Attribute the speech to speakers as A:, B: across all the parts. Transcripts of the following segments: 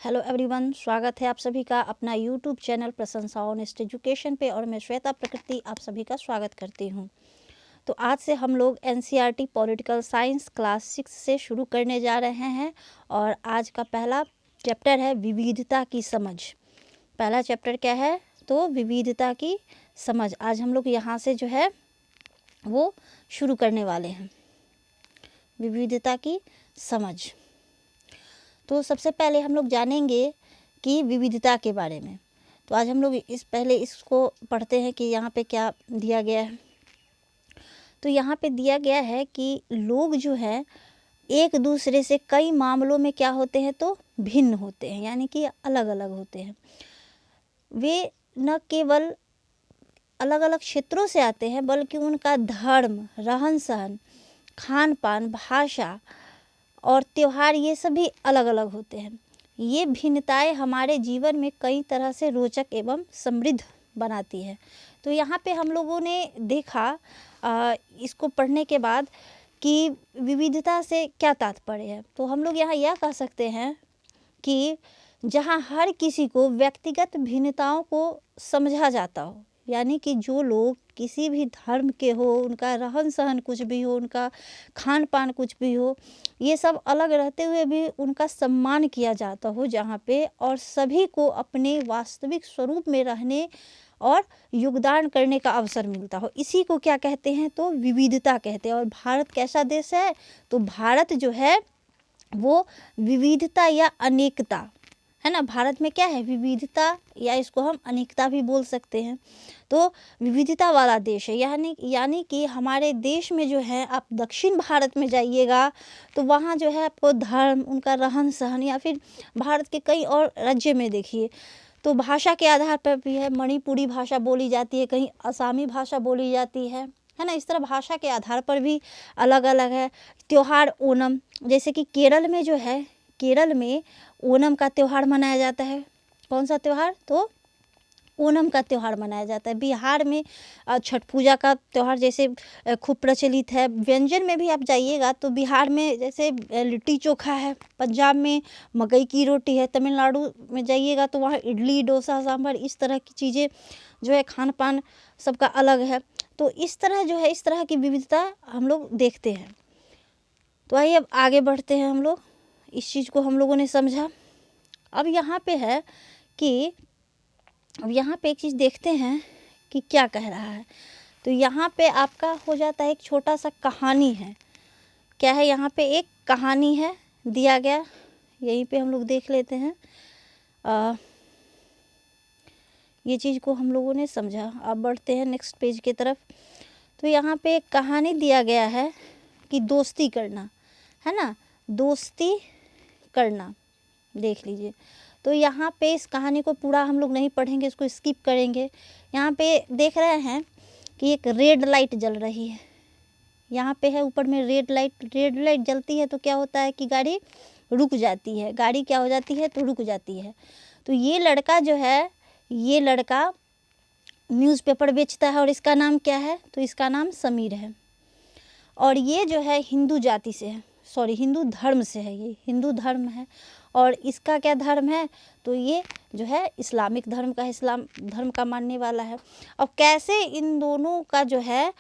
A: Hello everyone, स्वागत है आप सभी का अपना यूट्यूब चैनल प्रशंसा ऑनेस्ट एजुकेशन पे। और मैं श्वेता प्रकृति आप सभी का स्वागत करती हूँ। तो आज से हम लोग एनसीईआरटी पॉलिटिकल साइंस क्लास 6 से शुरू करने जा रहे हैं। और आज का पहला चैप्टर है विविधता की समझ। पहला चैप्टर क्या है? तो विविधता की समझ। आज हम लोग यहाँ से जो है वो शुरू करने वाले हैं, विविधता की समझ। तो सबसे पहले हम लोग जानेंगे कि विविधता के बारे में। तो आज हम लोग पहले इसको पढ़ते हैं कि यहाँ पे क्या दिया गया है। तो यहाँ पे दिया गया है कि लोग जो है एक दूसरे से कई मामलों में क्या होते हैं, तो भिन्न होते हैं, यानी कि अलग अलग होते हैं। वे न केवल अलग अलग क्षेत्रों से आते हैं, बल्कि उनका धर्म, रहन सहन, खान पान, भाषा और त्योहार ये सभी अलग अलग होते हैं। ये भिन्नताएं हमारे जीवन में कई तरह से रोचक एवं समृद्ध बनाती है। तो यहाँ पे हम लोगों ने देखा इसको पढ़ने के बाद कि विविधता से क्या तात्पर्य है। तो हम लोग यहाँ यह कह सकते हैं कि जहाँ हर किसी को व्यक्तिगत भिन्नताओं को समझा जाता हो, यानी कि जो लोग किसी भी धर्म के हो, उनका रहन सहन कुछ भी हो, उनका खान पान कुछ भी हो, ये सब अलग रहते हुए भी उनका सम्मान किया जाता हो जहाँ पे, और सभी को अपने वास्तविक स्वरूप में रहने और योगदान करने का अवसर मिलता हो। इसी को क्या कहते हैं? तो विविधता कहते हैं। और भारत कैसा देश है? तो भारत जो है वो विविधता या अनेकता है ना। भारत में क्या है? विविधता, या इसको हम अनेकता भी बोल सकते हैं। तो विविधता वाला देश है। यानी कि हमारे देश में जो है, आप दक्षिण भारत में जाइएगा तो वहाँ जो है आपको धर्म, उनका रहन सहन, या फिर भारत के कई और राज्य में देखिए तो भाषा के आधार पर भी है। मणिपुरी भाषा बोली जाती है, कहीं असमी भाषा बोली जाती है ना। इस तरह भाषा के आधार पर भी अलग अलग है। त्योहार ओणम, जैसे कि केरल में जो है, केरल में ओणम का त्यौहार मनाया जाता है। कौन सा त्यौहार? तो ओणम का त्यौहार मनाया जाता है। बिहार में छठ पूजा का त्यौहार जैसे खूब प्रचलित है। व्यंजन में भी आप जाइएगा तो बिहार में जैसे लिट्टी चोखा है, पंजाब में मकई की रोटी है, तमिलनाडु में जाइएगा तो वहाँ इडली, डोसा, सांभर, इस तरह की चीज़ें जो है, खान पान सबका अलग है। तो इस तरह जो है, इस तरह की विविधता हम लोग देखते हैं। तो आइए अब आगे बढ़ते हैं हम लोग। इस चीज़ को हम लोगों ने समझा। अब यहाँ पे है कि अब यहाँ पे एक चीज़ देखते हैं कि क्या कह रहा है। तो यहाँ पे आपका हो जाता है, एक छोटा सा कहानी है। क्या है? यहाँ पे एक कहानी है दिया गया, यहीं पे हम लोग देख लेते हैं। ये चीज़ को हम लोगों ने समझा। अब बढ़ते हैं नेक्स्ट पेज की तरफ। तो यहाँ पे एक कहानी दिया गया है कि दोस्ती करना, है ना, दोस्ती करना। देख लीजिए। तो यहाँ पे इस कहानी को पूरा हम लोग नहीं पढ़ेंगे, इसको स्किप करेंगे। यहाँ पे देख रहे हैं कि एक रेड लाइट जल रही है। यहाँ पे है ऊपर में रेड लाइट जलती है तो क्या होता है कि गाड़ी रुक जाती है। गाड़ी क्या हो जाती है? तो रुक जाती है। तो ये लड़का जो है, ये लड़का न्यूज़पेपर बेचता है। और इसका नाम क्या है? तो इसका नाम समीर है। और ये जो है हिंदू जाति से है, सॉरी हिंदू धर्म से है। ये हिंदू धर्म है। और इसका क्या धर्म है? तो ये जो है इस्लामिक धर्म का, इस्लाम धर्म का मानने वाला है। अब कैसे इन दोनों का जो है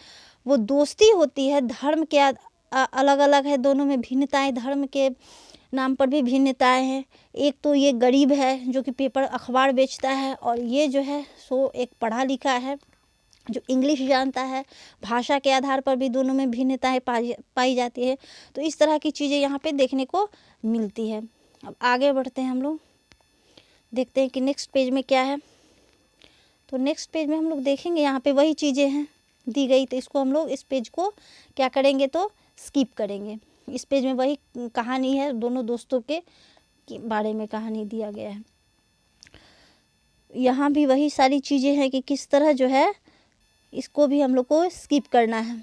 A: वो दोस्ती होती है? धर्म के अलग अलग है, दोनों में भिन्नताएं, धर्म के नाम पर भी भिन्नताएं हैं। एक तो ये गरीब है जो कि पेपर अखबार बेचता है, और ये जो है सो एक पढ़ा लिखा है जो इंग्लिश जानता है। भाषा के आधार पर भी दोनों में भिन्नताएं पाई जाती है। तो इस तरह की चीज़ें यहाँ पे देखने को मिलती है। अब आगे बढ़ते हैं हम लोग, देखते हैं कि नेक्स्ट पेज में क्या है। तो नेक्स्ट पेज में हम लोग देखेंगे, यहाँ पे वही चीज़ें हैं दी गई। तो इसको हम लोग, इस पेज को क्या करेंगे? तो स्किप करेंगे। इस पेज में वही कहानी है, दोनों दोस्तों के बारे में कहानी दिया गया है। यहाँ भी वही सारी चीज़ें हैं कि किस तरह जो है इसको भी हम लोग को स्किप करना है।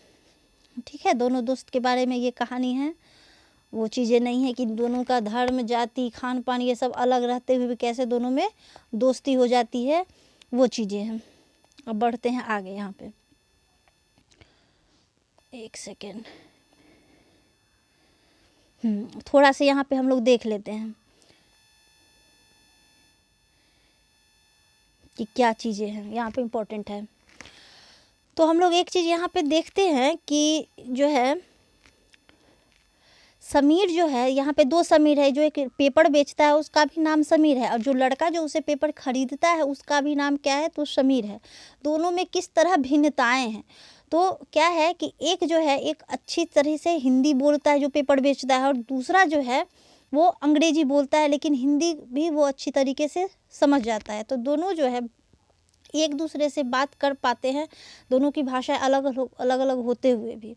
A: ठीक है, दोनों दोस्त के बारे में ये कहानी है। वो चीज़ें नहीं है कि दोनों का धर्म, जाति, खान पान ये सब अलग रहते हुए भी कैसे दोनों में दोस्ती हो जाती है, वो चीज़ें हैं। अब बढ़ते हैं आगे। यहाँ पे एक सेकेंड, थोड़ा सा यहाँ पे हम लोग देख लेते हैं। कि क्या चीज़ें हैं, यहाँ पे इम्पोर्टेंट है। तो हम लोग एक चीज़ यहाँ पे देखते हैं कि जो है समीर जो है, यहाँ पे दो समीर है। जो एक पेपर बेचता है उसका भी नाम समीर है, और जो लड़का जो उसे पेपर खरीदता है उसका भी नाम क्या है, तो समीर है। दोनों में किस तरह भिन्नताएं हैं। तो क्या है कि एक जो है एक अच्छी तरह से हिंदी बोलता है जो पेपर बेचता है, और दूसरा जो है वो अंग्रेजी बोलता है, लेकिन हिंदी भी वो अच्छी तरीके से समझ जाता है। तो दोनों जो है एक दूसरे से बात कर पाते हैं, दोनों की भाषाएं अलग अलग होते हुए भी।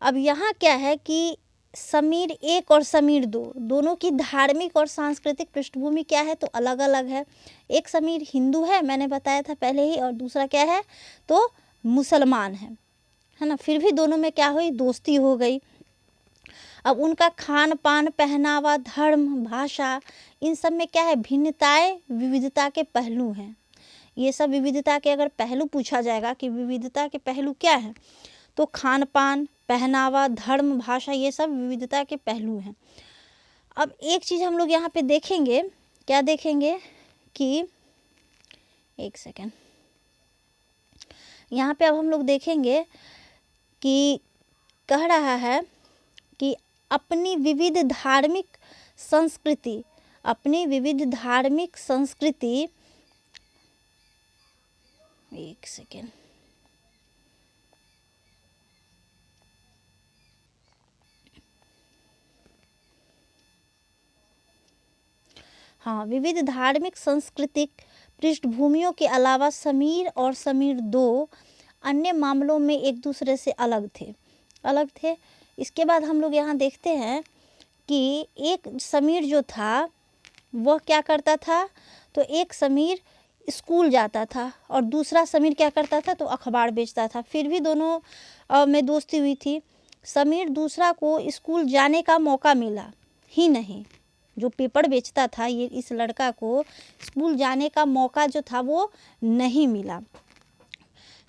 A: अब यहाँ क्या है कि समीर एक और समीर दो, दोनों की धार्मिक और सांस्कृतिक पृष्ठभूमि क्या है, तो अलग अलग है। एक समीर हिंदू है, मैंने बताया था पहले ही, और दूसरा क्या है, तो मुसलमान है ना। फिर भी दोनों में क्या हुई, दोस्ती हो गई। अब उनका खान पान, पहनावा, धर्म, भाषा, इन सब में क्या है, भिन्नताएं, विविधता के पहलू हैं। ये सब विविधता के अगर पहलू पूछा जाएगा कि विविधता के पहलू क्या है, तो खान पान, पहनावा, धर्म, भाषा, ये सब विविधता के पहलू हैं। अब एक चीज़ हम लोग यहाँ पे देखेंगे, क्या देखेंगे कि एक सेकेंड, यहाँ पे अब हम लोग देखेंगे कि कह रहा है कि अपनी विविध धार्मिक संस्कृति, अपनी विविध धार्मिक संस्कृति, एक सेकेंड, हाँ, विविध धार्मिक सांस्कृतिक पृष्ठभूमियों के अलावा समीर और समीर दो अन्य मामलों में एक दूसरे से अलग थे। इसके बाद हम लोग यहाँ देखते हैं कि एक समीर जो था वह क्या करता था, तो एक समीर स्कूल जाता था और दूसरा समीर क्या करता था, तो अखबार बेचता था। फिर भी दोनों में दोस्ती हुई थी। समीर दूसरा को स्कूल जाने का मौका मिला ही नहीं, जो पेपर बेचता था ये इस लड़का को स्कूल जाने का मौका जो था वो नहीं मिला,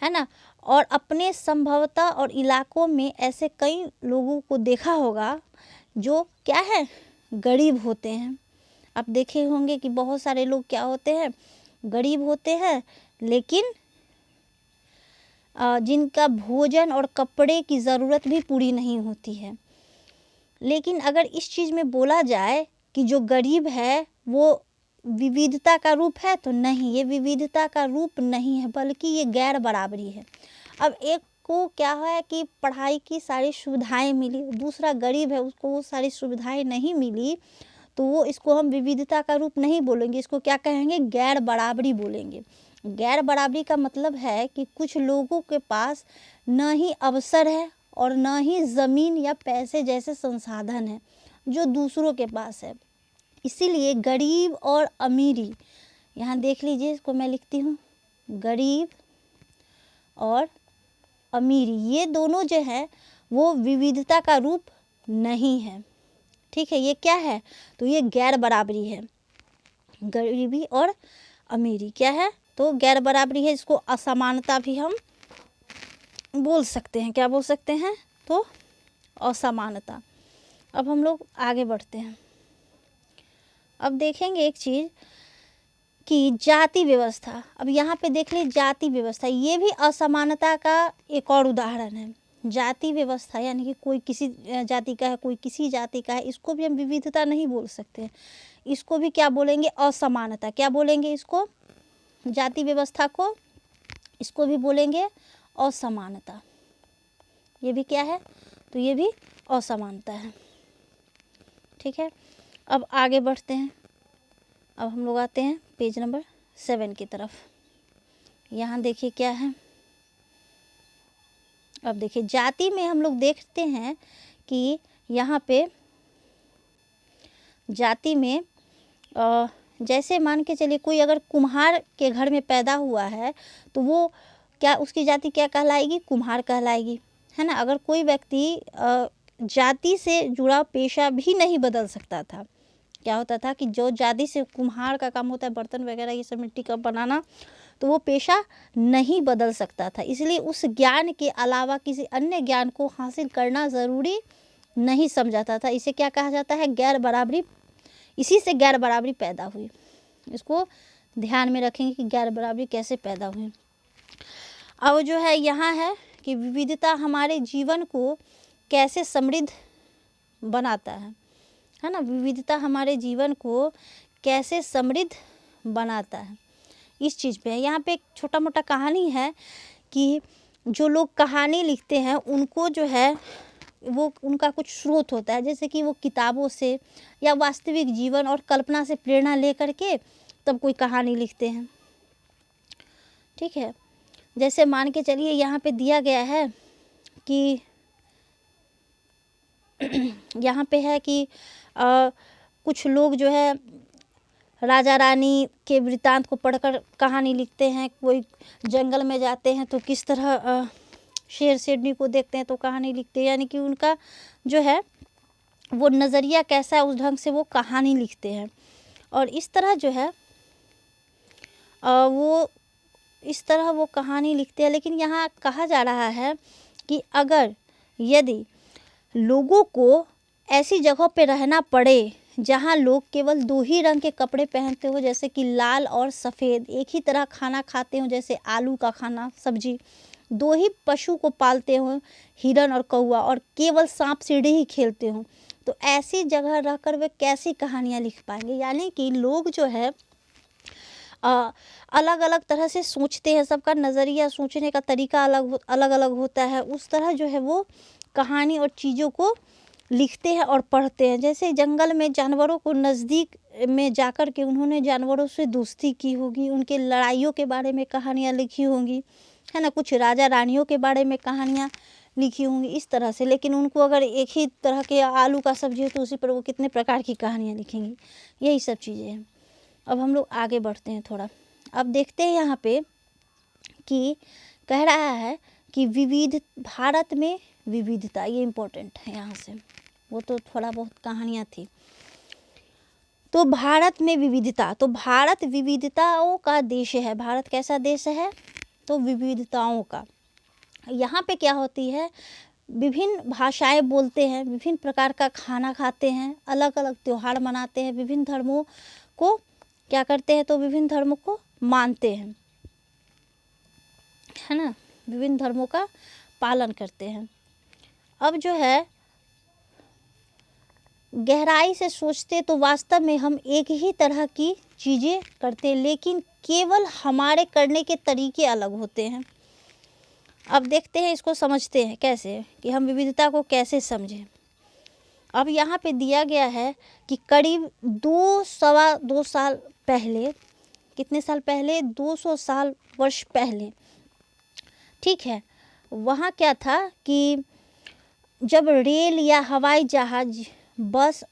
A: है ना। और अपने संभवतः और इलाकों में ऐसे कई लोगों को देखा होगा जो क्या है, गरीब होते हैं। आप देखे होंगे कि बहुत सारे लोग क्या होते हैं, गरीब होते हैं, लेकिन जिनका भोजन और कपड़े की ज़रूरत भी पूरी नहीं होती है। लेकिन अगर इस चीज़ में बोला जाए कि जो गरीब है वो विविधता का रूप है, तो नहीं, ये विविधता का रूप नहीं है, बल्कि ये गैर बराबरी है। अब एक को क्या है कि पढ़ाई की सारी सुविधाएं मिली, दूसरा गरीब है उसको वो सारी सुविधाएं नहीं मिली, तो वो इसको हम विविधता का रूप नहीं बोलेंगे, इसको क्या कहेंगे, गैर बराबरी बोलेंगे। गैर बराबरी का मतलब है कि कुछ लोगों के पास न ही अवसर है और न ही ज़मीन या पैसे जैसे संसाधन है जो दूसरों के पास है। इसीलिए गरीब और अमीरी, यहाँ देख लीजिए, इसको मैं लिखती हूँ, गरीब और अमीरी, ये दोनों जो है वो विविधता का रूप नहीं है। ठीक है, ये क्या है, तो ये गैर बराबरी है। गरीबी और अमीरी क्या है, तो गैर बराबरी है। इसको असमानता भी हम बोल सकते हैं। क्या बोल सकते हैं, तो असमानता। अब हम लोग आगे बढ़ते हैं। अब देखेंगे एक चीज़ कि जाति व्यवस्था। अब यहाँ पे देख लीजिए, जाति व्यवस्था ये भी असमानता का एक और उदाहरण है। जाति व्यवस्था यानी कि कोई किसी जाति का है, कोई किसी जाति का है, इसको भी हम विविधता नहीं बोल सकते, इसको भी क्या बोलेंगे, असमानता। क्या बोलेंगे इसको, जाति व्यवस्था को, इसको भी बोलेंगे असमानता। ये भी क्या है, तो ये भी असमानता है। ठीक है, अब आगे बढ़ते हैं। अब हम लोग आते हैं पेज नंबर 7 की तरफ। यहाँ देखिए क्या है, अब देखिए जाति में हम लोग देखते हैं कि यहाँ पे जाति में जैसे मान के चलिए कोई अगर कुम्हार के घर में पैदा हुआ है तो वो क्या, उसकी जाति क्या कहलाएगी, कुम्हार कहलाएगी, है ना। अगर कोई व्यक्ति जाति से जुड़ा पेशा भी नहीं बदल सकता था, क्या होता था कि जो जाति से कुम्हार का काम होता है, बर्तन वगैरह ये सब मिट्टी का बनाना, तो वो पेशा नहीं बदल सकता था। इसलिए उस ज्ञान के अलावा किसी अन्य ज्ञान को हासिल करना ज़रूरी नहीं समझाता था। इसे क्या कहा जाता है, गैर बराबरी। इसी से गैर बराबरी पैदा हुई, इसको ध्यान में रखेंगे कि गैर बराबरी कैसे पैदा हुई। अब जो है यहाँ है कि विविधता हमारे जीवन को कैसे समृद्ध बनाता है ना। विविधता हमारे जीवन को कैसे समृद्ध बनाता है, इस चीज़ पे है। यहाँ पे एक छोटा मोटा कहानी है कि जो लोग कहानी लिखते हैं उनको जो है वो उनका कुछ स्रोत होता है, जैसे कि वो किताबों से या वास्तविक जीवन और कल्पना से प्रेरणा लेकर के तब कोई कहानी लिखते हैं। ठीक है, जैसे मान के चलिए यहाँ पे दिया गया है कि यहाँ पे है कि कुछ लोग जो है राजा रानी के वृत्तांत को पढ़कर कहानी लिखते हैं। कोई जंगल में जाते हैं तो किस तरह शेर शेरनी को देखते हैं तो कहानी लिखते हैं, यानी कि उनका जो है वो नज़रिया कैसा है उस ढंग से वो कहानी लिखते हैं। और इस तरह जो है वो कहानी लिखते हैं। लेकिन यहाँ कहा जा रहा है कि अगर यदि लोगों को ऐसी जगहों पे रहना पड़े जहाँ लोग केवल 2 ही रंग के कपड़े पहनते हो, जैसे कि लाल और सफ़ेद, एक ही तरह खाना खाते हो जैसे आलू का खाना सब्जी, 2 ही पशु को पालते हो हिरन और कौवा, और केवल सांप सीढ़ी ही खेलते हो, तो ऐसी जगह रहकर वे कैसी कहानियाँ लिख पाएंगे। यानी कि लोग जो है अलग अलग तरह से सोचते हैं, सबका नज़रिया सोचने का तरीका अलग अलग होता है। उस तरह जो है वो कहानी और चीज़ों को लिखते हैं और पढ़ते हैं। जैसे जंगल में जानवरों को नज़दीक में जाकर के उन्होंने जानवरों से दोस्ती की होगी, उनके लड़ाइयों के बारे में कहानियाँ लिखी होंगी, है ना। कुछ राजा रानियों के बारे में कहानियाँ लिखी होंगी इस तरह से। लेकिन उनको अगर एक ही तरह के आलू का सब्जी है तो उसी पर वो कितने प्रकार की कहानियाँ लिखेंगी। यही सब चीज़ें हैं। अब हम लोग आगे बढ़ते हैं थोड़ा। अब देखते हैं यहाँ पे कि कह रहा है कि भारत में विविधता, ये इम्पोर्टेंट है यहाँ से। वो तो थोड़ा बहुत कहानियाँ थी। तो भारत में विविधता, तो भारत विविधताओं का देश है। भारत कैसा देश है? तो विविधताओं का। यहाँ पे क्या होती है, विभिन्न भाषाएं बोलते हैं, विभिन्न प्रकार का खाना खाते हैं, अलग अलग त्यौहार मनाते हैं, विभिन्न धर्मों को क्या करते हैं, तो विभिन्न धर्मों को मानते हैं, है ना, विभिन्न धर्मों का पालन करते हैं। अब जो है गहराई से सोचते तो वास्तव में हम एक ही तरह की चीज़ें करते हैं, लेकिन केवल हमारे करने के तरीके अलग होते हैं। अब देखते हैं, इसको समझते हैं कैसे, कि हम विविधता को कैसे समझें। अब यहाँ पे दिया गया है कि करीब 2-2.25 साल पहले, कितने साल पहले, 200 साल वर्ष पहले, ठीक है, वहाँ क्या था कि जब रेल या हवाई जहाज, बस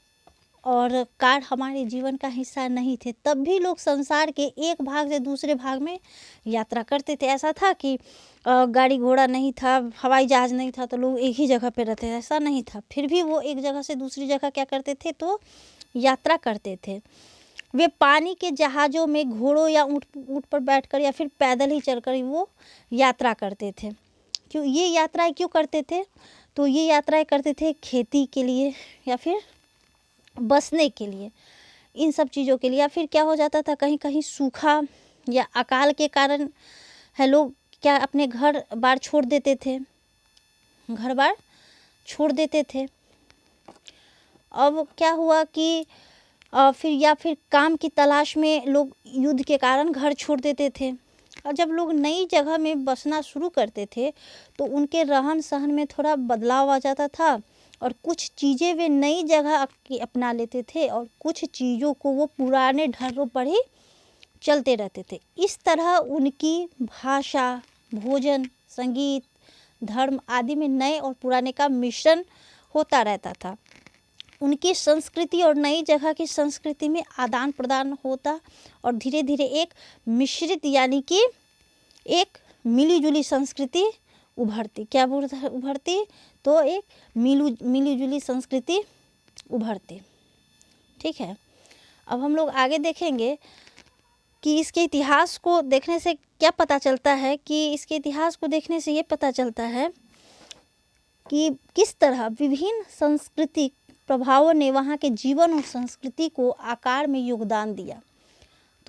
A: और कार हमारे जीवन का हिस्सा नहीं थे, तब भी लोग संसार के एक भाग से दूसरे भाग में यात्रा करते थे। ऐसा था कि गाड़ी घोड़ा नहीं था, हवाई जहाज़ नहीं था तो लोग एक ही जगह पे रहते थे, ऐसा नहीं था। फिर भी वो एक जगह से दूसरी जगह क्या करते थे, तो यात्रा करते थे। वे पानी के जहाज़ों में घोड़ों या ऊँट पर बैठकर या फिर पैदल ही चलकर वो यात्रा करते थे। क्यों ये यात्राएं क्यों करते थे? तो ये यात्राएं करते थे खेती के लिए या फिर बसने के लिए, इन सब चीज़ों के लिए। या फिर क्या हो जाता था, कहीं कहीं सूखा या अकाल के कारण है लोग क्या अपने घर बार छोड़ देते थे, घर बार छोड़ देते थे। अब क्या हुआ कि फिर काम की तलाश में लोग युद्ध के कारण घर छोड़ देते थे। और जब लोग नई जगह में बसना शुरू करते थे तो उनके रहन सहन में थोड़ा बदलाव आ जाता था, और कुछ चीज़ें वे नई जगह अपना लेते थे और कुछ चीज़ों को वो पुराने ढर्रों पर ही चलते रहते थे। इस तरह उनकी भाषा, भोजन, संगीत, धर्म आदि में नए और पुराने का मिश्रण होता रहता था। उनकी संस्कृति और नई जगह की संस्कृति में आदान प्रदान होता और धीरे धीरे एक मिश्रित, यानी कि एक मिली जुली संस्कृति उभरती। क्या उभरती? तो एक मिली जुली संस्कृति उभरती। ठीक है, अब हम लोग आगे देखेंगे कि इसके इतिहास को देखने से क्या पता चलता है, कि इसके इतिहास को देखने से ये पता चलता है कि किस तरह विभिन्न सांस्कृतिक प्रभावों ने वहाँ के जीवन और संस्कृति को आकार में योगदान दिया।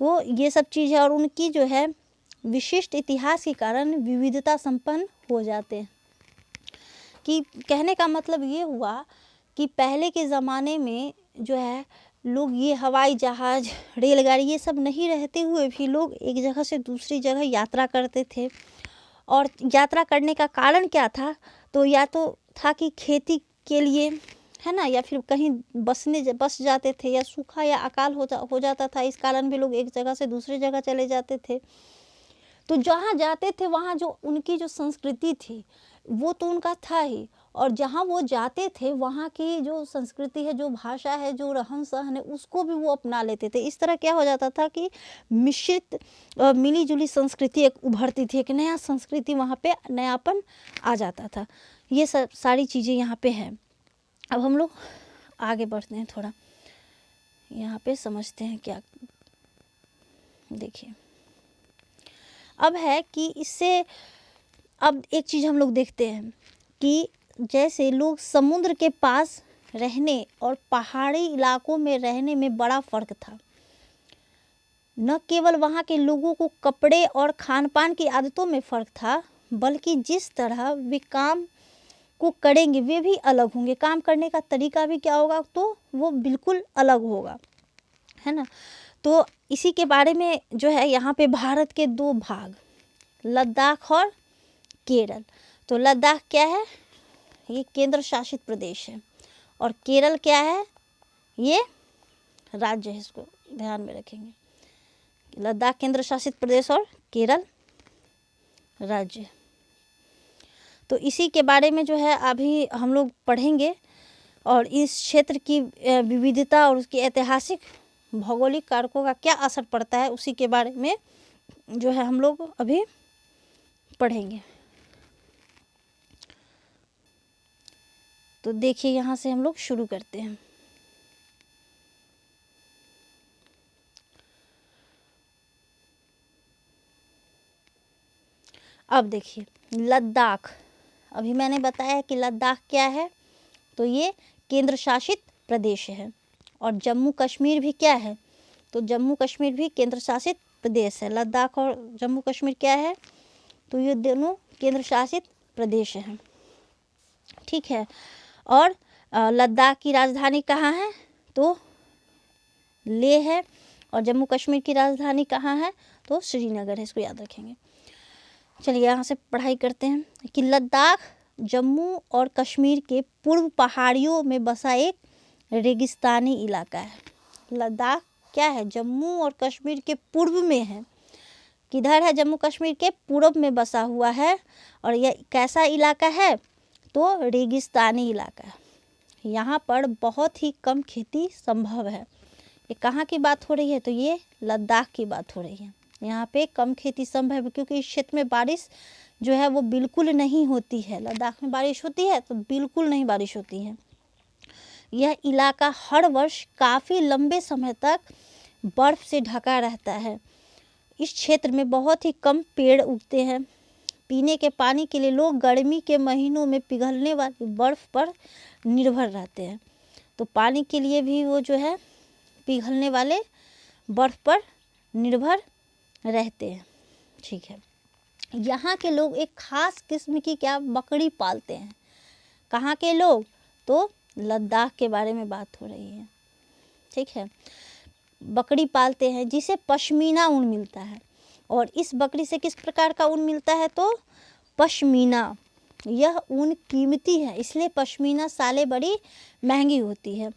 A: तो ये सब चीज़ है, और उनकी जो है विशिष्ट इतिहास के कारण विविधता संपन्न हो जाते हैं। कि कहने का मतलब ये हुआ कि पहले के ज़माने में जो है लोग ये हवाई जहाज़, रेलगाड़ी ये सब नहीं रहते हुए भी लोग एक जगह से दूसरी जगह यात्रा करते थे। और यात्रा करने का कारण क्या था? तो या तो था कि खेती के लिए, है ना, या फिर कहीं बस जाते थे, या सूखा या अकाल हो जाता था, इस कारण भी लोग एक जगह से दूसरी जगह चले जाते थे। तो जहाँ जाते थे वहाँ जो उनकी जो संस्कृति थी वो तो उनका था ही, और जहाँ वो जाते थे वहाँ की जो संस्कृति है, जो भाषा है, जो रहन सहन है, उसको भी वो अपना लेते थे। इस तरह क्या हो जाता था कि मिश्रित मिली जुली संस्कृति एक उभरती थी, एक नया संस्कृति वहाँ पे नयापन आ जाता था। ये सब सारी चीज़ें यहाँ पे हैं। अब हम लोग आगे बढ़ते हैं, थोड़ा यहाँ पे समझते हैं क्या। देखिए अब है कि इससे अब एक चीज़ हम लोग देखते हैं कि जैसे लोग समुद्र के पास रहने और पहाड़ी इलाकों में रहने में बड़ा फ़र्क था। न केवल वहाँ के लोगों को कपड़े और खान पान की आदतों में फ़र्क था, बल्कि जिस तरह वे काम को करेंगे वे भी अलग होंगे। काम करने का तरीका भी क्या होगा, तो वो बिल्कुल अलग होगा, है ना। तो इसी के बारे में जो है यहाँ पे भारत के दो भाग, लद्दाख और केरल। तो लद्दाख क्या है? ये केंद्र शासित प्रदेश है, और केरल क्या है? ये राज्य है। इसको ध्यान में रखेंगे, लद्दाख केंद्र शासित प्रदेश और केरल राज्य। तो इसी के बारे में जो है अभी हम लोग पढ़ेंगे, और इस क्षेत्र की विविधता और उसकी ऐतिहासिक भौगोलिक कारकों का क्या असर पड़ता है उसी के बारे में जो है हम लोग अभी पढ़ेंगे। तो देखिए यहाँ से हम लोग शुरू करते हैं। अब देखिए लद्दाख, अभी मैंने बताया कि लद्दाख क्या है, तो ये केंद्र शासित प्रदेश है। और जम्मू कश्मीर भी क्या है, तो जम्मू कश्मीर भी केंद्र शासित प्रदेश है। लद्दाख और जम्मू कश्मीर क्या है, तो ये दोनों केंद्र शासित प्रदेश हैं, ठीक है। और लद्दाख की राजधानी कहाँ है, तो लेह है, और जम्मू कश्मीर की राजधानी कहाँ है, तो श्रीनगर है। इसको याद रखेंगे। चलिए यहाँ से पढ़ाई करते हैं कि लद्दाख जम्मू और कश्मीर के पूर्व पहाड़ियों में बसा एक रेगिस्तानी इलाका है। लद्दाख क्या है, जम्मू और कश्मीर के पूर्व में है। किधर है, जम्मू कश्मीर के पूर्व में बसा हुआ है। और यह कैसा इलाका है, तो रेगिस्तानी इलाका है। यहाँ पर बहुत ही कम खेती संभव है। ये कहाँ की बात हो रही है, तो ये लद्दाख की बात हो रही है। यहाँ पे कम खेती संभव है क्योंकि इस क्षेत्र में बारिश जो है वो बिल्कुल नहीं होती है। लद्दाख में बारिश होती है तो बिल्कुल नहीं बारिश होती है। यह इलाका हर वर्ष काफ़ी लंबे समय तक बर्फ़ से ढका रहता है। इस क्षेत्र में बहुत ही कम पेड़ उगते हैं। पीने के पानी के लिए लोग गर्मी के महीनों में पिघलने वाली बर्फ़ पर निर्भर रहते हैं। तो पानी के लिए भी वो जो है पिघलने वाले बर्फ़ पर निर्भर रहते हैं, ठीक है। यहाँ के लोग एक ख़ास किस्म की क्या बकरी पालते हैं। कहाँ के लोग, तो लद्दाख के बारे में बात हो रही है, ठीक है। बकरी पालते हैं जिसे पश्मीना ऊन मिलता है। और इस बकरी से किस प्रकार का ऊन मिलता है, तो पश्मीना। यह ऊन कीमती है, इसलिए पश्मीना सालें बड़ी महंगी होती है।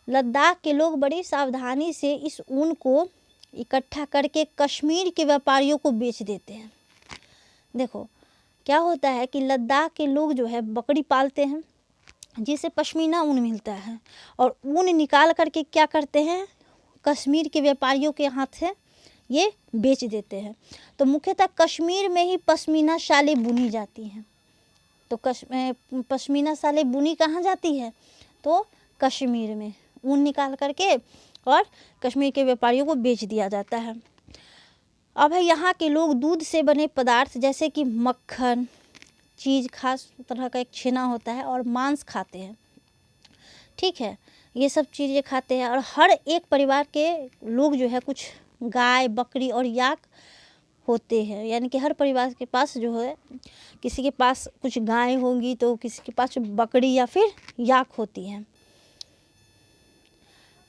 A: लद्दाख के लोग बड़ी सावधानी से इस ऊन को इकट्ठा करके कश्मीर के व्यापारियों को बेच देते हैं। देखो क्या होता है कि लद्दाख के लोग जो है बकरी पालते हैं जिसे पश्मीना ऊन मिलता है, और ऊन निकाल करके क्या करते हैं, कश्मीर के व्यापारियों के हाथ से ये बेच देते हैं। तो मुख्यतः कश्मीर में ही पश्मीना शालें बुनी जाती हैं। तो पश्मीना शालें बुनी कहाँ जाती है, तो कश्मीर में ऊन निकाल करके और कश्मीर के व्यापारियों को बेच दिया जाता है। अब है यहाँ के लोग दूध से बने पदार्थ जैसे कि मक्खन, चीज़, खास तरह का एक छेना होता है, और मांस खाते हैं, ठीक है। ये सब चीज़ें खाते हैं। और हर एक परिवार के लोग जो है कुछ गाय, बकरी और याक होते हैं। यानी कि हर परिवार के पास जो है, किसी के पास कुछ गाय होंगी तो किसी के पास बकरी या फिर याक होती हैं।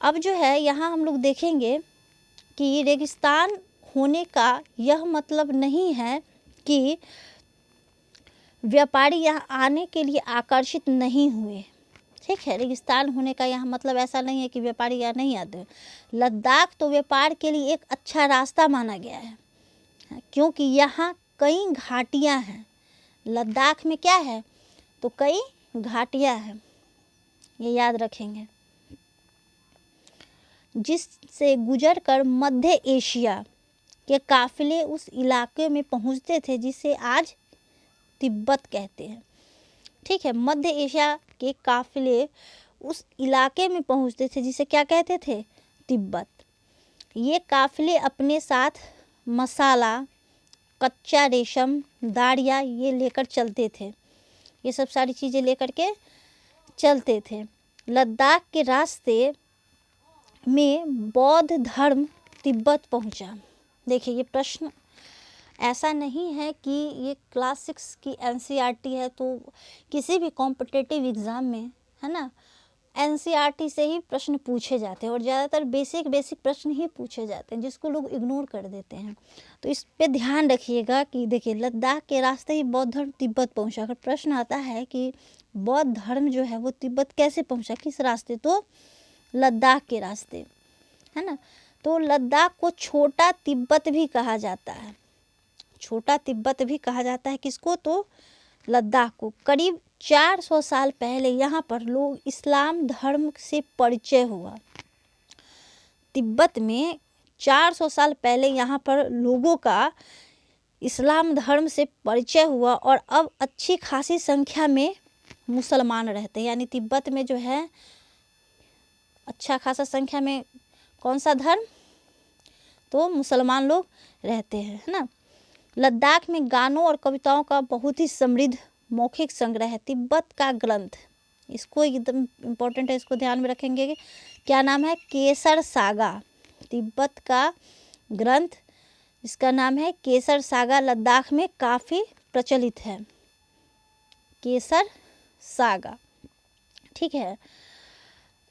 A: अब जो है यहाँ हम लोग देखेंगे कि रेगिस्तान होने का यह मतलब नहीं है कि व्यापारी यहाँ आने के लिए आकर्षित नहीं हुए। ठीक है, रेगिस्तान होने का यहाँ मतलब ऐसा नहीं है कि व्यापारी यहाँ नहीं आते। लद्दाख तो व्यापार के लिए एक अच्छा रास्ता माना गया है, क्योंकि यहाँ कई घाटियाँ हैं। लद्दाख में क्या है, तो कई घाटियाँ हैं, ये याद रखेंगे, जिससे गुजरकर मध्य एशिया के काफिले उस इलाके में पहुँचते थे जिसे आज तिब्बत कहते हैं। ठीक है, मध्य एशिया के काफिले उस इलाके में पहुंचते थे जिसे क्या कहते थे, तिब्बत। ये काफिले अपने साथ मसाला, कच्चा रेशम, दाड़िया ये लेकर चलते थे। ये सब सारी चीज़ें लेकर के चलते थे। लद्दाख के रास्ते में बौद्ध धर्म तिब्बत पहुंचा। देखिए, ये प्रश्न ऐसा नहीं है कि ये क्लास 6 की एनसीईआरटी है तो किसी भी कॉम्पिटिटिव एग्ज़ाम में, है ना, एनसीईआरटी से ही प्रश्न पूछे जाते हैं और ज़्यादातर बेसिक प्रश्न ही पूछे जाते हैं, जिसको लोग इग्नोर कर देते हैं। तो इस पे ध्यान रखिएगा कि देखिए, लद्दाख के रास्ते ही बौद्ध धर्म तिब्बत पहुंचा। अगर प्रश्न आता है कि बौद्ध धर्म जो है वो तिब्बत कैसे पहुंचा, किस रास्ते, तो लद्दाख के रास्ते, है ना। तो लद्दाख को छोटा तिब्बत भी कहा जाता है। छोटा तिब्बत भी कहा जाता है किसको, तो लद्दाख को। करीब 400 साल पहले यहाँ पर लोग इस्लाम धर्म से परिचय हुआ। तिब्बत में 400 साल पहले यहाँ पर लोगों का इस्लाम धर्म से परिचय हुआ और अब अच्छी खासी संख्या में मुसलमान रहते हैं। यानी तिब्बत में जो है अच्छा खासा संख्या में कौन सा धर्म, तो मुसलमान लोग रहते हैं, है ना। लद्दाख में गानों और कविताओं का बहुत ही समृद्ध मौखिक संग्रह है। तिब्बत का ग्रंथ, इसको एकदम इम्पोर्टेंट है, इसको ध्यान में रखेंगे। क्या नाम है, केसर सागा। तिब्बत का ग्रंथ, इसका नाम है केसर सागा, लद्दाख में काफ़ी प्रचलित है, केसर सागा। ठीक है,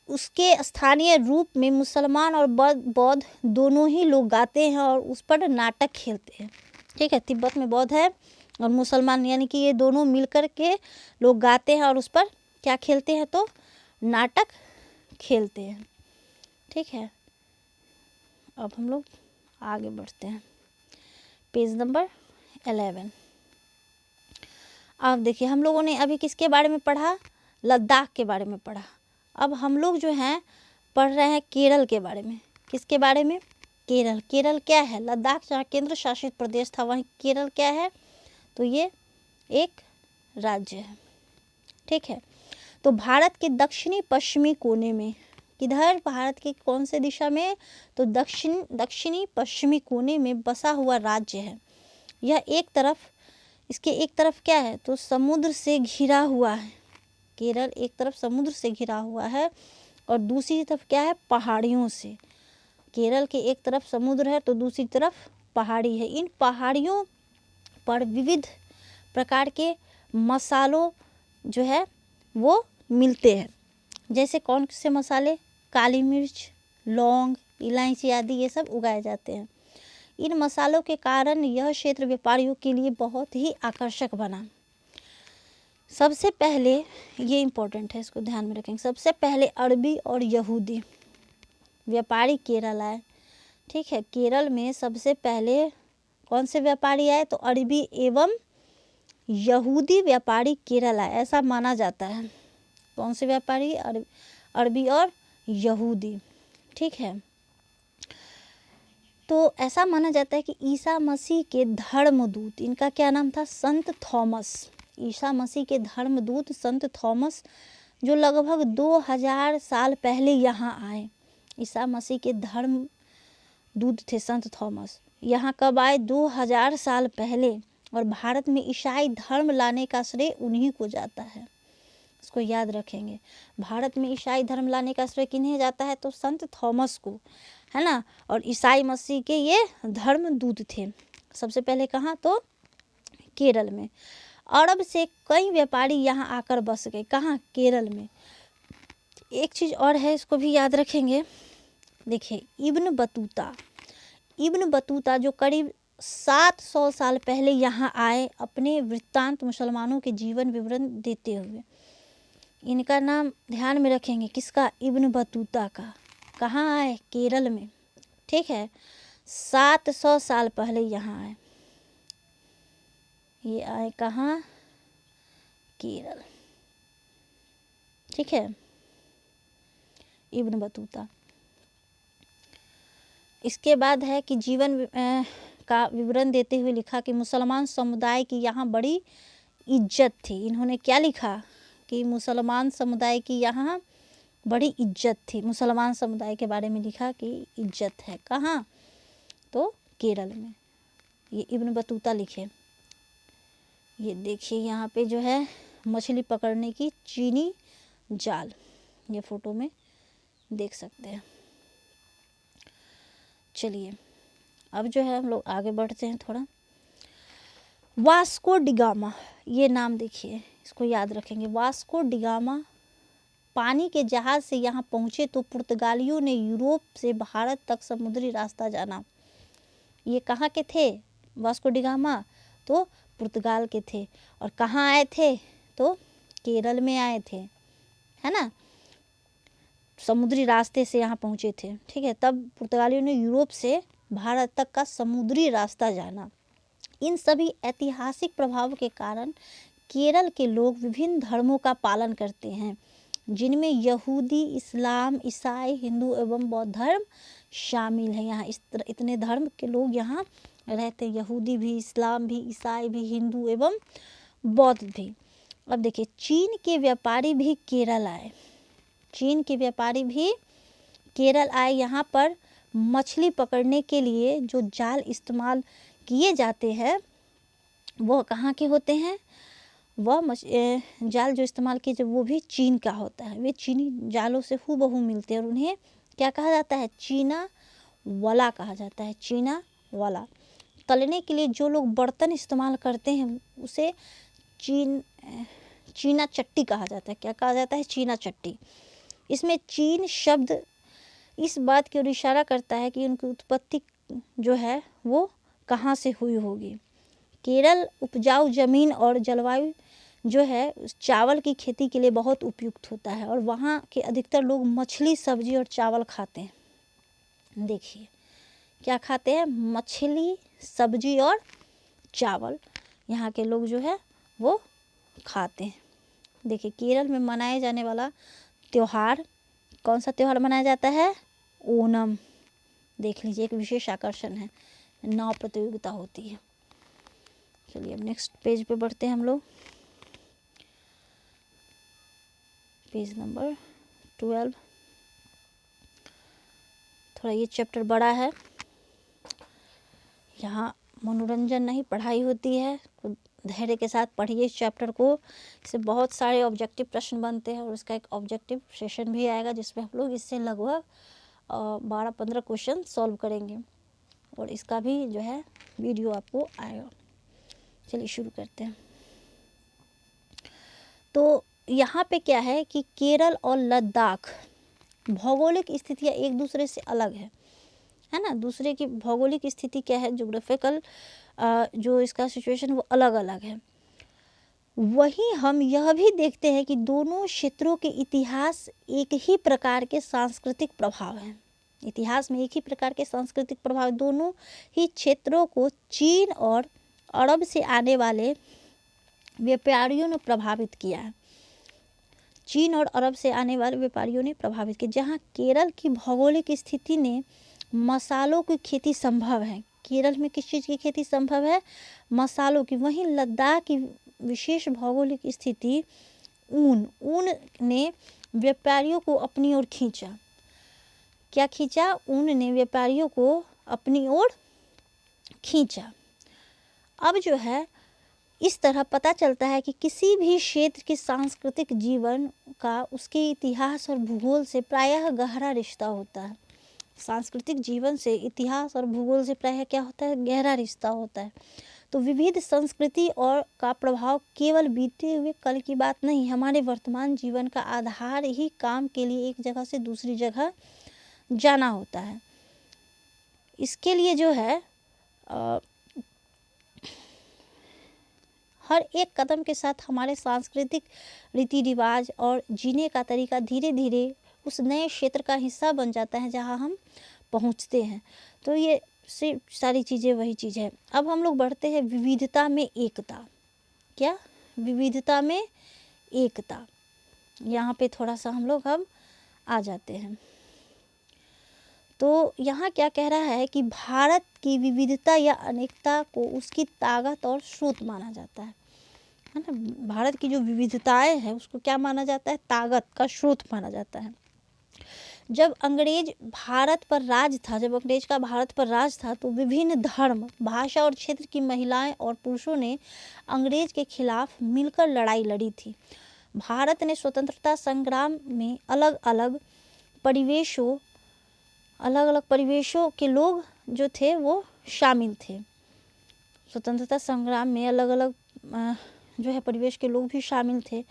A: उसके स्थानीय रूप में मुसलमान और बौद्ध दोनों ही लोग गाते हैं और उस पर नाटक खेलते हैं। ठीक है, तिब्बत में बौद्ध है और मुसलमान, यानी कि ये दोनों मिलकर के लोग गाते हैं और उस पर क्या खेलते हैं, तो नाटक खेलते हैं। ठीक है, अब हम लोग आगे बढ़ते हैं, पेज नंबर 11। अब देखिए, हम लोगों ने अभी किसके बारे में पढ़ा, लद्दाख के बारे में पढ़ा। अब हम लोग जो हैं पढ़ रहे हैं केरल के बारे में। किसके बारे में, केरल। केरल क्या है, लद्दाख जहाँ केंद्र शासित प्रदेश था वहीं केरल क्या है, तो ये एक राज्य है। ठीक है, तो भारत के दक्षिणी पश्चिमी कोने में, किधर, भारत के कौन से दिशा में, तो दक्षिणी पश्चिमी कोने में बसा हुआ राज्य है। यह एक तरफ, इसके एक तरफ क्या है, तो समुद्र से घिरा हुआ है। केरल एक तरफ समुद्र से घिरा हुआ है और दूसरी तरफ क्या है, पहाड़ियों से। केरल के एक तरफ समुद्र है तो दूसरी तरफ पहाड़ी है। इन पहाड़ियों पर विविध प्रकार के मसालों जो है वो मिलते हैं। जैसे कौन से मसाले, काली मिर्च, लौंग, इलायची आदि ये सब उगाए जाते हैं। इन मसालों के कारण यह क्षेत्र व्यापारियों के लिए बहुत ही आकर्षक बना। सबसे पहले, ये इम्पोर्टेंट है, इसको ध्यान में रखेंगे, सबसे पहले अरबी और यहूदी व्यापारी केरल आए। ठीक है, केरल में सबसे पहले कौन से व्यापारी आए, तो अरबी एवं यहूदी व्यापारी केरल आए, ऐसा माना जाता है। कौन से व्यापारी, अरबी और यहूदी। ठीक है, तो ऐसा माना जाता है कि ईसा मसीह के धर्मदूत, इनका क्या नाम था, संत थॉमस। ईसा मसीह के धर्मदूत संत थॉमस जो लगभग 2000 साल पहले यहाँ आए। ईसा मसीह के धर्मदूत थे संत थॉमस। यहाँ कब आए, 2000 साल पहले। और भारत में ईसाई धर्म लाने का श्रेय उन्हीं को जाता है, इसको याद रखेंगे। भारत में ईसाई धर्म लाने का श्रेय किन्हें जाता है, तो संत थॉमस को। है ना। और ईसाई मसीह के ये धर्मदूत थे। सबसे पहले कहाँ, तो केरल में। अरब से कई व्यापारी यहाँ आकर बस गए। कहाँ, केरल में। एक चीज़ और है, इसको भी याद रखेंगे। देखिए इब्न बतूता जो करीब 700 साल पहले यहाँ आए, अपने वृत्तांत मुसलमानों के जीवन विवरण देते हुए। इनका नाम ध्यान में रखेंगे, किसका, इब्न बतूता का। कहाँ आए, केरल में। ठीक है, 700 साल पहले यहाँ आए। ये आए कहाँ, केरल। ठीक है, इब्न बतूता। इसके बाद है कि जीवन का विवरण देते हुए लिखा कि मुसलमान समुदाय की यहाँ बड़ी इज्जत थी। इन्होंने क्या लिखा कि मुसलमान समुदाय की यहाँ बड़ी इज्जत थी। मुसलमान समुदाय के बारे में लिखा कि इज्जत है। कहाँ, तो केरल में। ये इब्न बतूता लिखे। ये देखिए यहाँ पे जो है मछली पकड़ने की चीनी जाल, ये फोटो में देख सकते हैं। चलिए अब जो है हम लोग आगे बढ़ते हैं थोड़ा। वास्को डिगामा, ये नाम देखिए, इसको याद रखेंगे। वास्को डिगामा पानी के जहाज से यहाँ पहुँचे तो पुर्तगालियों ने यूरोप से भारत तक समुद्री रास्ता जाना। ये कहाँ के थे, वास्को डिगामा, तो पुर्तगाल के थे। और कहाँ आए थे, तो केरल में आए थे, है ना। समुद्री रास्ते से यहाँ पहुँचे थे। ठीक है, तब पुर्तगालियों ने यूरोप से भारत तक का समुद्री रास्ता जाना। इन सभी ऐतिहासिक प्रभाव के कारण केरल के लोग विभिन्न धर्मों का पालन करते हैं, जिनमें यहूदी, इस्लाम, ईसाई, हिंदू एवं बौद्ध धर्म शामिल है। यहाँ इतने धर्म के लोग यहाँ रहते हैं, यहूदी भी, इस्लाम भी, ईसाई भी, हिंदू एवं बौद्ध भी। अब देखिए चीन के व्यापारी भी केरल आए। चीन के व्यापारी भी केरल आए। यहाँ पर मछली पकड़ने के लिए जो जाल इस्तेमाल किए जाते हैं वो कहाँ के होते हैं, वह जाल जो इस्तेमाल किए जाते वो भी चीन का होता है। वे चीनी जालों से हूबहू मिलते हैं और उन्हें क्या कहा जाता है, चीना वाला कहा जाता है। चीना वाला। तलने के लिए जो लोग बर्तन इस्तेमाल करते हैं उसे चीना चट्टी कहा जाता है। क्या कहा जाता है, चीना चट्टी। इसमें चीन शब्द इस बात की ओर इशारा करता है कि उनकी उत्पत्ति जो है वो कहाँ से हुई होगी। केरल उपजाऊ जमीन और जलवायु जो है चावल की खेती के लिए बहुत उपयुक्त होता है और वहाँ के अधिकतर लोग मछली, सब्जी और चावल खाते हैं। देखिए क्या खाते हैं, मछली, सब्जी और चावल यहाँ के लोग जो है वो खाते हैं। देखिए केरल में मनाए जाने वाला त्योहार, कौन सा त्योहार मनाया जाता है, ओणम। देख लीजिए एक विशेष आकर्षण है, नाव प्रतियोगिता होती है। चलिए अब नेक्स्ट पेज पे बढ़ते हैं हम लोग। Page number 12। थोड़ा ये चैप्टर बड़ा है, यहाँ मनोरंजन नहीं पढ़ाई होती है। धैर्य के साथ पढ़िए इस चैप्टर को। इससे बहुत सारे ऑब्जेक्टिव प्रश्न बनते हैं और इसका एक ऑब्जेक्टिव सेशन भी आएगा जिसमें हम लोग इससे लगभग 12-15 क्वेश्चन सॉल्व करेंगे और इसका भी जो है वीडियो आपको आएगा। चलिए शुरू करते हैं। तो यहाँ पे क्या है कि केरल और लद्दाख भौगोलिक स्थितियाँ एक दूसरे से अलग है ना। दूसरे की भौगोलिक स्थिति क्या है, ज्योग्राफिकल जो इसका सिचुएशन वो अलग अलग है। वहीं हम यह भी देखते हैं कि दोनों क्षेत्रों के इतिहास एक ही प्रकार के सांस्कृतिक प्रभाव हैं। इतिहास में एक ही प्रकार के सांस्कृतिक प्रभाव दोनों ही क्षेत्रों को चीन और अरब से आने वाले व्यापारियों ने प्रभावित किया है। चीन और अरब से आने वाले व्यापारियों ने प्रभावित किया। जहाँ केरल की भौगोलिक स्थिति ने मसालों की खेती संभव है। केरल में किस चीज़ की खेती संभव है, मसालों की। वहीं लद्दाख की विशेष भौगोलिक स्थिति ऊन ने व्यापारियों को अपनी ओर खींचा। क्या खींचा, ऊन ने व्यापारियों को अपनी ओर खींचा। अब जो है इस तरह पता चलता है कि किसी भी क्षेत्र के सांस्कृतिक जीवन का उसके इतिहास और भूगोल से प्रायः गहरा रिश्ता होता है। सांस्कृतिक जीवन से इतिहास और भूगोल से प्रायः क्या होता है, गहरा रिश्ता होता है। तो विविध संस्कृति और का प्रभाव केवल बीते हुए कल की बात नहीं, हमारे वर्तमान जीवन का आधार ही काम के लिए एक जगह से दूसरी जगह जाना होता है। इसके लिए जो है हर एक कदम के साथ हमारे सांस्कृतिक रीति रिवाज और जीने का तरीका धीरे धीरे उस नए क्षेत्र का हिस्सा बन जाता है जहां हम पहुंचते हैं। तो ये सारी चीज़ें वही चीज़ है। अब हम लोग बढ़ते हैं विविधता में एकता। क्या? विविधता में एकता। यहाँ पे थोड़ा सा हम लोग अब आ जाते हैं। तो यहाँ क्या कह रहा है कि भारत की विविधता या अनेकता को उसकी ताकत और स्रोत माना जाता है ना। भारत की जो विविधताएं हैं उसको क्या माना जाता है? ताकत का स्रोत माना जाता है। जब अंग्रेज का भारत पर राज था तो विभिन्न धर्म, भाषा और क्षेत्र की महिलाएं और पुरुषों ने अंग्रेज के खिलाफ मिलकर लड़ाई लड़ी थी। भारत ने स्वतंत्रता संग्राम में अलग अलग परिवेशों के लोग जो थे वो शामिल थे। स्वतंत्रता संग्राम में अलग अलग जो है परिवेश के लोग भी शामिल थे।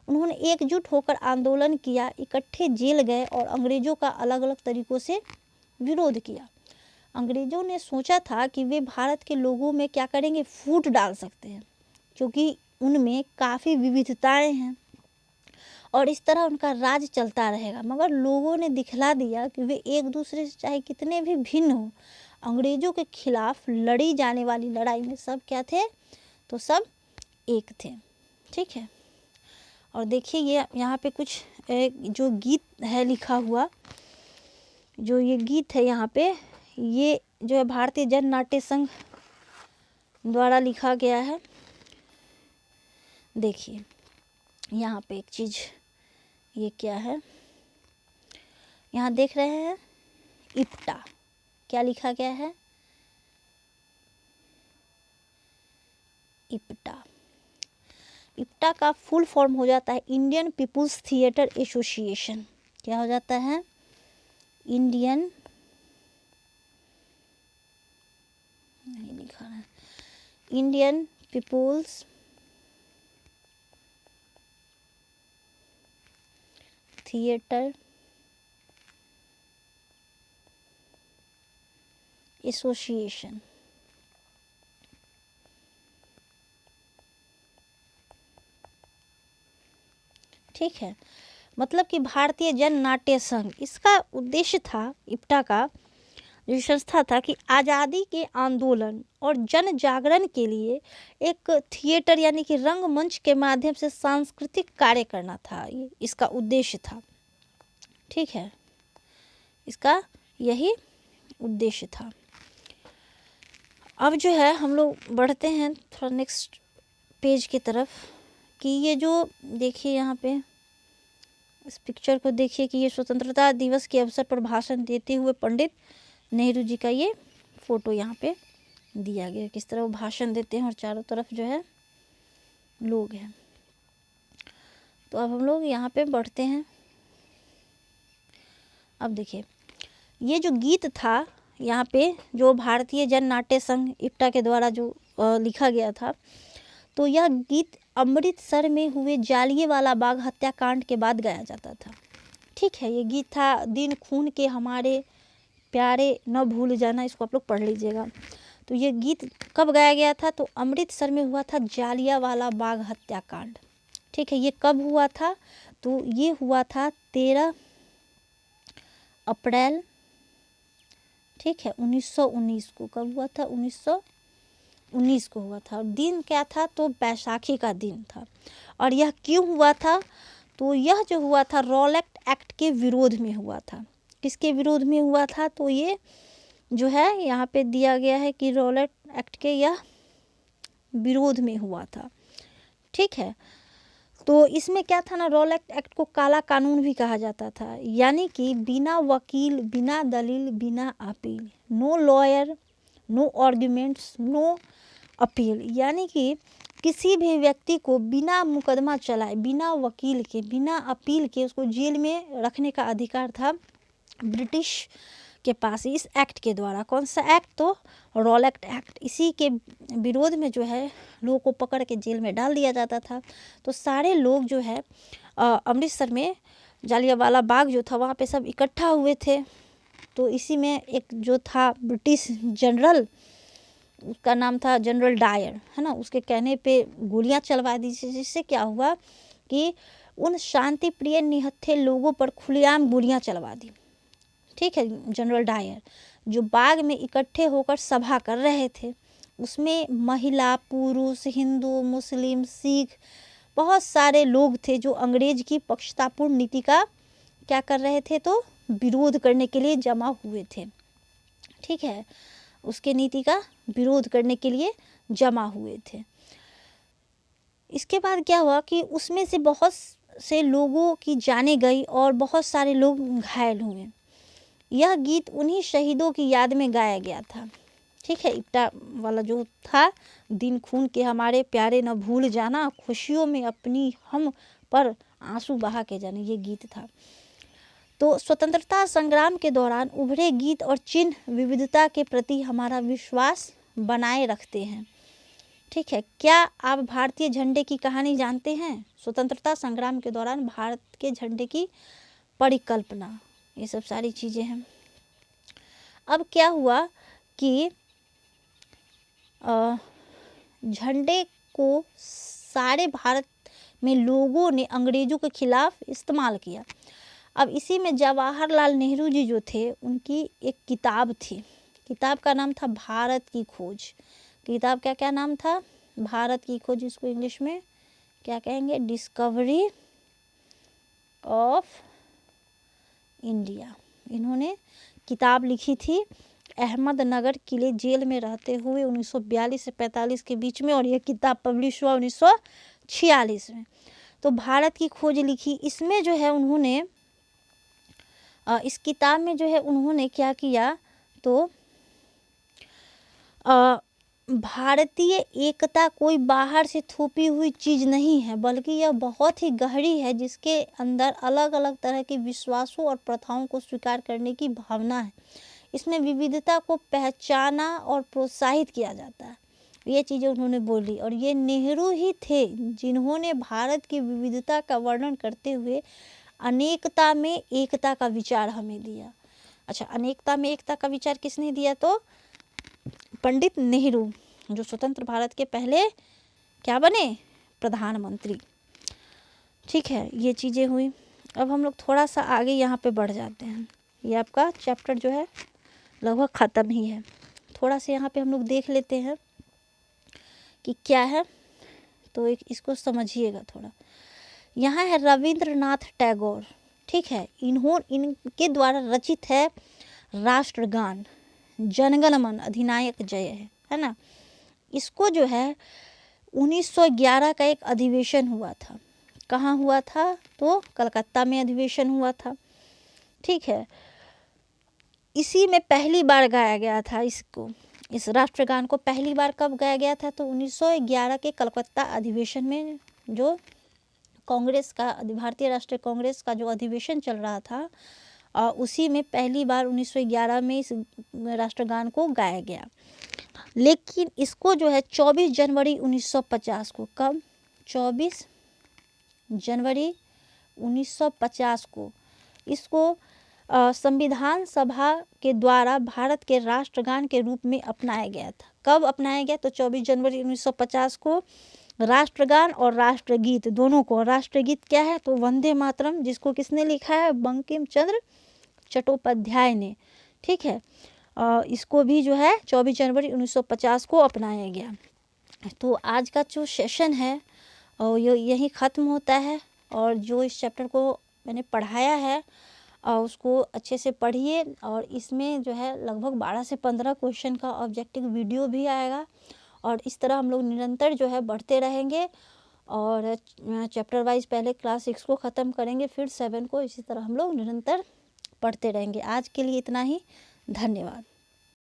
A: उन्होंने एकजुट होकर आंदोलन किया, इकट्ठे जेल गए और अंग्रेजों का अलग अलग तरीकों से विरोध किया। अंग्रेजों ने सोचा था कि वे भारत के लोगों में क्या करेंगे, फूट डाल सकते हैं, क्योंकि उनमें काफ़ी विविधताएं हैं और इस तरह उनका राज चलता रहेगा। मगर लोगों ने दिखला दिया कि वे एक दूसरे से चाहे कितने भी भिन्न हो, अंग्रेजों के खिलाफ लड़ी जाने वाली लड़ाई में सब क्या थे, तो सब एक थे। ठीक है। और देखिए ये यहाँ पे कुछ जो गीत है लिखा हुआ, जो ये गीत है यहाँ पे, ये जो है भारतीय जन नाट्य संघ द्वारा लिखा गया है। देखिए यहाँ पे एक चीज़, ये क्या है, यहाँ देख रहे हैं इप्टा, क्या लिखा गया है, इप्टा। इप्टा का फुल फॉर्म हो जाता है इंडियन पीपुल्स थिएटर एसोसिएशन। क्या हो जाता है? इंडियन, नहीं लिखा है, इंडियन पीपुल्स थिएटर एसोसिएशन। ठीक है। मतलब कि भारतीय जन नाट्य संघ, इसका उद्देश्य था, इप्टा का जो संस्था था, कि आज़ादी के आंदोलन और जन जागरण के लिए एक थिएटर यानी कि रंगमंच के माध्यम से सांस्कृतिक कार्य करना था। ये इसका उद्देश्य था। ठीक है, इसका यही उद्देश्य था। अब जो है हम लोग बढ़ते हैं थोड़ा नेक्स्ट पेज की तरफ, कि ये जो देखिए यहाँ पे इस पिक्चर को देखिए कि ये स्वतंत्रता दिवस के अवसर पर भाषण देते हुए पंडित नेहरू जी का ये फोटो यहाँ पे दिया गया, किस तरह वो भाषण देते हैं और चारों तरफ जो है लोग हैं। तो अब हम लोग यहाँ पे बढ़ते हैं। अब देखिए ये जो गीत था यहाँ पे, जो भारतीय जन नाट्य संघ इप्टा के द्वारा जो लिखा गया था, तो यह गीत अमृतसर में हुए जालियांवाला बाग हत्याकांड के बाद गाया जाता था। ठीक है, ये गीत था दिन खून के हमारे प्यारे न भूल जाना, इसको आप लोग पढ़ लीजिएगा। तो ये गीत कब गाया गया था? तो अमृतसर में हुआ था जालियांवाला बाग हत्याकांड। ठीक है, ये कब हुआ था? तो ये हुआ था 13 अप्रैल, ठीक है, 1919 को। कब हुआ था? 1919 को हुआ था। और दिन क्या था? तो बैसाखी का दिन था। और यह क्यों हुआ था? तो यह जो हुआ था रॉलेट एक्ट के विरोध में हुआ था। किसके विरोध में हुआ था? तो ये जो है यहाँ पे दिया गया है कि रॉलेट एक्ट के यह विरोध में हुआ था। ठीक है, तो इसमें क्या था ना, रॉलेट एक्ट को काला कानून भी कहा जाता था, यानी कि बिना वकील, बिना दलील, बिना अपील, no lawyer, no arguments, no appeal, यानी कि किसी भी व्यक्ति को बिना मुकदमा चलाए, बिना वकील के, बिना अपील के उसको जेल में रखने का अधिकार था ब्रिटिश के पास इस एक्ट के द्वारा, कौन सा एक्ट, तो रॉलेट एक्ट, इसी के विरोध में जो है लोगों को पकड़ के जेल में डाल दिया जाता था। तो सारे लोग जो है अमृतसर में जालियांवाला बाग जो था वहाँ पे सब इकट्ठा हुए थे। तो इसी में एक जो था ब्रिटिश जनरल, उसका नाम था जनरल डायर, है ना, उसके कहने पे गोलियां चलवा दी, जिससे क्या हुआ कि उन शांति प्रिय निहत्थे लोगों पर खुलेआम गोलियां चलवा दी। ठीक है, जनरल डायर जो बाग में इकट्ठे होकर सभा कर रहे थे, उसमें महिला, पुरुष, हिंदू, मुस्लिम, सिख, बहुत सारे लोग थे जो अंग्रेज की पक्षतापूर्ण नीति का क्या कर रहे थे, तो विरोध करने के लिए जमा हुए थे। ठीक है, उसके नीति का विरोध करने के लिए जमा हुए थे। इसके बाद क्या हुआ कि उसमें से बहुत से लोगों की जानें गई और बहुत सारे लोग घायल हुए। यह गीत उन्हीं शहीदों की याद में गाया गया था। ठीक है, इप्टा वाला जो था, दिन खून के हमारे प्यारे न भूल जाना, खुशियों में अपनी हम पर आंसू बहा के जाना, ये गीत था। तो स्वतंत्रता संग्राम के दौरान उभरे गीत और चिन्ह विविधता के प्रति हमारा विश्वास बनाए रखते हैं। ठीक है, क्या आप भारतीय झंडे की कहानी जानते हैं? स्वतंत्रता संग्राम के दौरान भारत के झंडे की परिकल्पना, ये सब सारी चीज़ें हैं। अब क्या हुआ कि झंडे को सारे भारत में लोगों ने अंग्रेजों के खिलाफ इस्तेमाल किया। अब इसी में जवाहरलाल नेहरू जी जो थे, उनकी एक किताब थी, किताब का नाम था भारत की खोज। किताब का क्या नाम था? भारत की खोज। इसको इंग्लिश में क्या कहेंगे? Discovery of India. इन्होंने किताब लिखी थी अहमदनगर किले जेल में रहते हुए 1942 से 45 के बीच में, और यह किताब पब्लिश हुआ 1946 में। तो भारत की खोज लिखी। इसमें जो है उन्होंने इस किताब में जो है उन्होंने क्या किया, तो भारतीय एकता कोई बाहर से थोपी हुई चीज़ नहीं है, बल्कि यह बहुत ही गहरी है, जिसके अंदर अलग अलग तरह के विश्वासों और प्रथाओं को स्वीकार करने की भावना है। इसमें विविधता को पहचाना और प्रोत्साहित किया जाता है। ये चीज़ें उन्होंने बोली, और ये नेहरू ही थे जिन्होंने भारत की विविधता का वर्णन करते हुए अनेकता में एकता का विचार हमें दिया। अच्छा, अनेकता में एकता का विचार किसने दिया? तो पंडित नेहरू, जो स्वतंत्र भारत के पहले क्या बने? प्रधानमंत्री। ठीक है, ये चीज़ें हुई। अब हम लोग थोड़ा सा आगे यहाँ पे बढ़ जाते हैं। ये आपका चैप्टर जो है लगभग ख़त्म ही है। थोड़ा सा यहाँ पे हम लोग देख लेते हैं कि क्या है, तो एक इसको समझिएगा थोड़ा। यहाँ है रविंद्रनाथ टैगोर। ठीक है, इनके द्वारा रचित है राष्ट्रगान, जनगण मन अधिनायक जय है ना। इसको जो है 1911 का एक अधिवेशन हुआ था। कहाँ हुआ था? तो कलकत्ता में अधिवेशन हुआ था। ठीक है, इसी में पहली बार गाया गया था इसको। इस राष्ट्रगान को पहली बार कब गाया गया था? तो 1911 के कलकत्ता अधिवेशन में, जो कांग्रेस का, भारतीय राष्ट्रीय कांग्रेस का जो अधिवेशन चल रहा था, उसी में पहली बार 1911 में इस राष्ट्रगान को गाया गया। लेकिन इसको जो है 24 जनवरी 1950 को, कब? 24 जनवरी 1950 को इसको संविधान सभा के द्वारा भारत के राष्ट्रगान के रूप में अपनाया गया था। कब अपनाया गया? तो 24 जनवरी 1950 को राष्ट्रगान और राष्ट्रगीत दोनों को। राष्ट्रगीत क्या है? तो वंदे मातरम, जिसको किसने लिखा है? बंकिम चंद्र चट्टोपाध्याय ने। ठीक है, इसको भी जो है 24 जनवरी 1950 को अपनाया गया। तो आज का जो सेशन है यही ख़त्म होता है, और जो इस चैप्टर को मैंने पढ़ाया है उसको अच्छे से पढ़िए, और इसमें जो है लगभग 12 से 15 क्वेश्चन का ऑब्जेक्टिव वीडियो भी आएगा, और इस तरह हम लोग निरंतर जो है बढ़ते रहेंगे, और चैप्टर वाइज पहले क्लास 6 को ख़त्म करेंगे, फिर 7 को, इसी तरह हम लोग निरंतर पढ़ते रहेंगे। आज के लिए इतना ही, धन्यवाद।